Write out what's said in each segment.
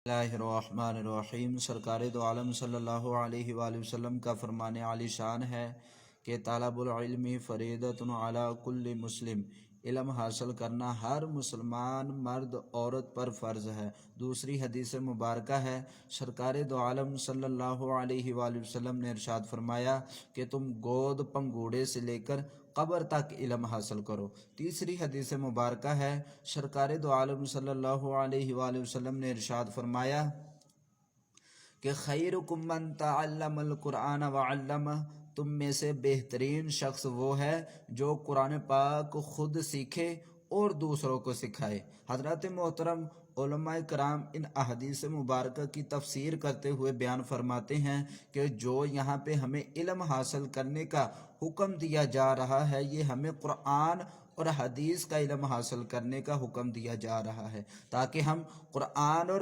اللہ الرحمن الرحیم۔ سرکار دو عالم صلی اللہ علیہ وآلہ وسلم کا فرمان عالی شان ہے کہ طالب العلم فریضۃ علی کل مسلم، علم حاصل کرنا ہر مسلمان مرد عورت پر فرض ہے۔ دوسری حدیث مبارکہ ہے، سرکار دو عالم صلی اللہ علیہ وآلہ وسلم نے ارشاد فرمایا کہ تم گود پنگوڑے سے لے کر قبر تک علم حاصل کرو۔ تیسری حدیث مبارکہ ہے، سرکار دو عالم صلی اللہ علیہ وآلہ وسلم نے ارشاد فرمایا کہ خیرکم من تعلم القرآن وعلمہ، تم میں سے بہترین شخص وہ ہے جو قرآن پاک خود سیکھے اور دوسروں کو سکھائے۔ حضرات محترم علماء کرام ان احادیث مبارکہ کی تفسیر کرتے ہوئے بیان فرماتے ہیں کہ جو یہاں پہ ہمیں علم حاصل کرنے کا حکم دیا جا رہا ہے، یہ ہمیں قرآن اور حدیث کا علم حاصل کرنے کا حکم دیا جا رہا ہے، تاکہ ہم قرآن اور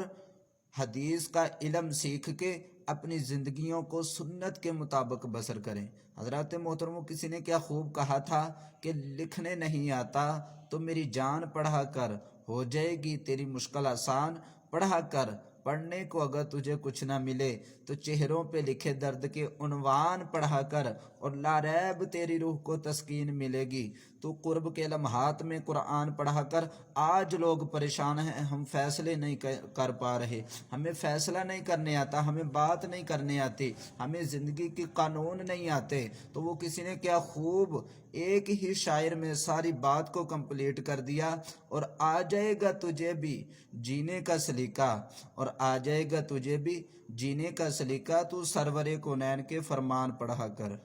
حدیث کا علم سیکھ کے اپنی زندگیوں کو سنت کے مطابق بسر کریں۔ حضرات محترموں، کسی نے کیا خوب کہا تھا کہ لکھنے نہیں آتا تو میری جان پڑھا کر، ہو جائے گی تیری مشکل آسان، پڑھا کر۔ پڑھنے کو اگر تجھے کچھ نہ ملے تو چہروں پہ لکھے درد کے عنوان پڑھا کر، اور لاریب تیری روح کو تسکین ملے گی۔ تو قرب کے لمحات میں قرآن پڑھا کر۔ آج لوگ پریشان ہیں، ہم فیصلے نہیں کر پا رہے، ہمیں فیصلہ نہیں کرنے آتا، ہمیں بات نہیں کرنے آتی، ہمیں زندگی کے قانون نہیں آتے۔ تو وہ کسی نے کیا خوب ایک ہی شاعر میں ساری بات کو کمپلیٹ کر دیا، اور آ جائے گا تجھے بھی جینے کا سلیقہ، اور آ جائے گا تجھے بھی جینے کا سلیقہ، تو سرور کونین کے فرمان پڑھا کر۔